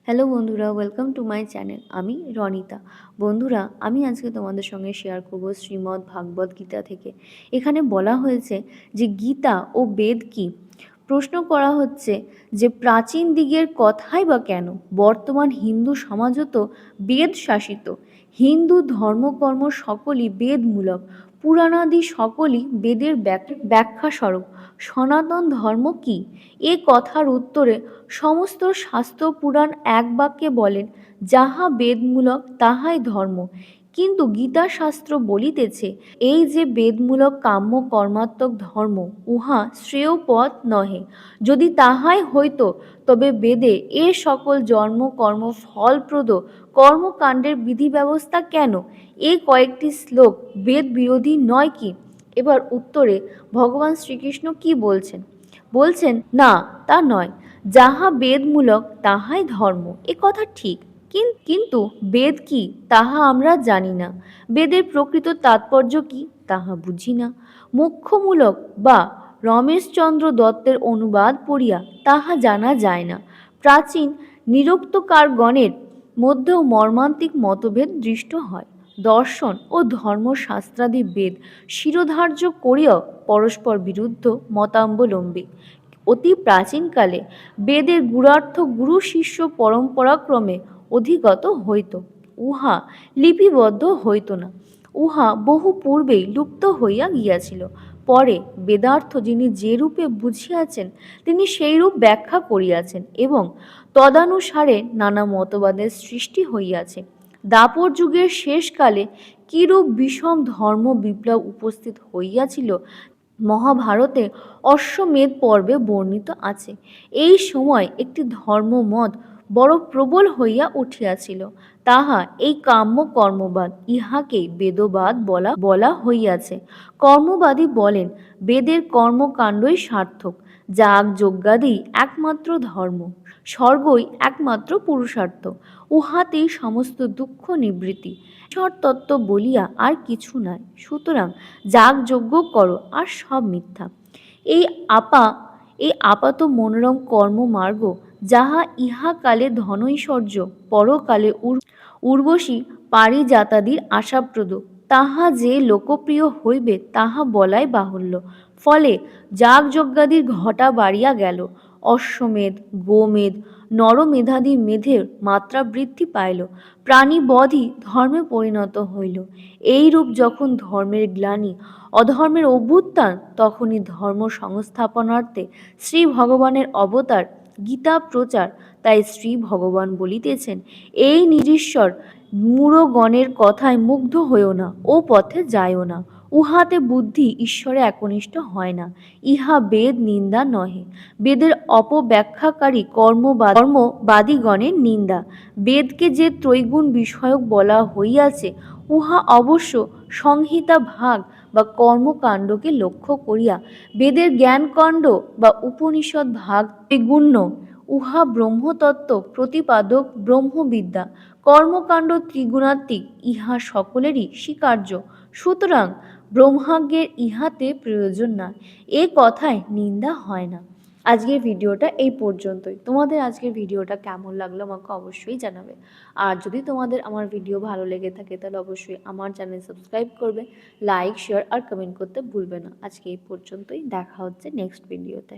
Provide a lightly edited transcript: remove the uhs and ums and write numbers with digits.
Hello বন্ধুরা, welcome to my channel. আমি রনিতা। বন্ধুরা, আমি আজকে তোমাদের সঙ্গে শেয়ার করব শ্রীমদ্ ভাগবত গীতা থেকে। এখানে বলা হয়েছে যে গীতা ও বেদ কি। প্রশ্ন করা হচ্ছে যে প্রাচীন দিকের কথাই বা কেন বর্তমান হিন্দু সমাজও তো বেদ শাসিত। হিন্দু ধর্মকর্ম সকলই বেদমূলক, পুরাণাদি সকলই বেদের ব্যাখ্যা স্বরূপ। সনাতন ধর্ম কি? এ কথার উত্তরে সমস্ত শাস্ত্র পুরাণ এক বাক্যে বলেন, যাহা বেদমূলক তাহাই ধর্ম। কিন্তু গীতা শাস্ত্র বলিতেছে, এই যে বেদমূলক কাম্য কর্মাত্মক ধর্ম, উহা শ্রেয় পথ নহে। যদি তাহাই হইত, তবে বেদে এ সকল জন্ম কর্ম ফলপ্রদ কর্মকাণ্ডের বিধি ব্যবস্থা কেন? এই কয়েকটি শ্লোক বেদ বিরোধী নয় কি? এবার উত্তরে ভগবান শ্রীকৃষ্ণ কি বলছেন? বলছেন, না, তা নয়। যাহা বেদমূলক তাহাই ধর্ম, এ কথা ঠিক। কিন্তু বেদ কি তাহা আমরা জানি না। বেদের প্রকৃত তাৎপর্য কি তাহা বুঝি না। মোক্ষমূলক বা রমেশচন্দ্র দত্তের অনুবাদ পড়িয়া তাহা জানা যায় না। প্রাচীন নিরুক্তকারগণের মধ্যেও মর্মান্তিক মতভেদ দৃষ্ট হয়। দর্শন ও ধর্মশাস্ত্রাদি বেদ শিরোধার্য করিয়াও পরস্পর বিরুদ্ধ মতাবলম্বী। অতি প্রাচীনকালে বেদের গূঢ়ার্থ গুরু শিষ্য পরম্পরাক্রমে অধিগত হইত। উহা লিপিবদ্ধ হইত না। উহা বহু পূর্বেই লুপ্ত হইয়া গিয়াছিল। পরে বেদার্থ যিনি যে রূপে বুঝিয়াছেন, তিনি সেই রূপ ব্যাখ্যা করিয়াছেন এবং তদানুসারে নানা মতবাদের সৃষ্টি হইয়াছে। দাপর যুগের শেষকালে কিরূপ বিষম ধর্ম বিপ্লব উপস্থিত হইয়াছিল, মহাভারতে অশ্বমেধ পর্বে বর্ণিত আছে। এই সময় একটি ধর্মমত বড় প্রবল হইয়া উঠিয়াছিল, তাহা এই কাম্য কর্মবাদ। ইহাকেই বেদবাদ বলা হইয়াছে। কর্মবাদী বলেন, বেদের কর্মকাণ্ডই সার্থক, যাগ যজ্ঞাদি একমাত্র ধর্ম, স্বর্গই একমাত্র পুরুষার্থ, উহাতেই সমস্ত দুঃখ নিবৃত্তি, ঈশ্বর তত্ত্ব বলিয়া আর কিছু নাই। সুতরাং যাগযজ্ঞ করো, আর সব মিথ্যা। এই আপা এই আপাত মনোরম কর্মমার্গ, যাহা ইহাকালে ধনৈশ্বর্য, পরকালে উর্বশী পারিজাতাদির আশাপ্রদ, তাহা যে লোকপ্রিয় হইবে তাহা বলাই বাহুল্য। ফলে যাগযজ্ঞাদির ঘটা বাড়িয়া গেল। অশ্বমেধ, গোমেধ, নরমেধাদি মেধের মাত্রা বৃদ্ধি পাইল। প্রাণীবধই ধর্মে পরিণত হইল। এইরূপ যখন ধর্মের গ্লানি, অধর্মের অভ্যুত্থান, তখনই ধর্ম সংস্থাপনার্থে শ্রী ভগবানের অবতার, গীতা প্রচার। তাই শ্রী ভগবান বলিতেছেন, এই নিরীশ্বর মূঢ়গণের কথায় মুগ্ধ হইও না, ও পথে যাইও না। উহাতে বুদ্ধি ঈশ্বরে একনিষ্ঠ হয় না। ইহা বেদ নিন্দা নহে, বেদের অপব্যাখ্যাকারী কর্মবাদীগণের নিন্দা। বেদকে যে ত্রৈগুণ বিষয়ক বলা হইয়াছে, উহা অবশ্য সংহিতা ভাগ বা কর্মকাণ্ডকে লক্ষ্য করিয়া। বেদের জ্ঞানকাণ্ড বা উপনিষদ ভাগ ত্রিগুণ্য, উহা ব্রহ্মতত্ত্ব প্রতিপাদক ব্রহ্মবিদ্যা। কর্মকাণ্ড ত্রিগুণাত্মিক, ইহা সকলেরই স্বীকার্য। সুতরাং ব্রহ্মাজ্ঞের ইহাতে প্রয়োজন না, এ কথায় নিন্দা হয় না। আজকের ভিডিওটা এই পর্যন্তই। তোমাদের আজকের ভিডিওটা কেমন লাগলো আমাকে অবশ্যই জানাবে। আর যদি তোমাদের আমার ভিডিও ভালো লেগে থাকে, তাহলে অবশ্যই আমার চ্যানেল সাবস্ক্রাইব করবে, লাইক, শেয়ার আর কমেন্ট করতে ভুলবে না। আজকে এই পর্যন্তই, দেখা হচ্ছে নেক্সট ভিডিওতে।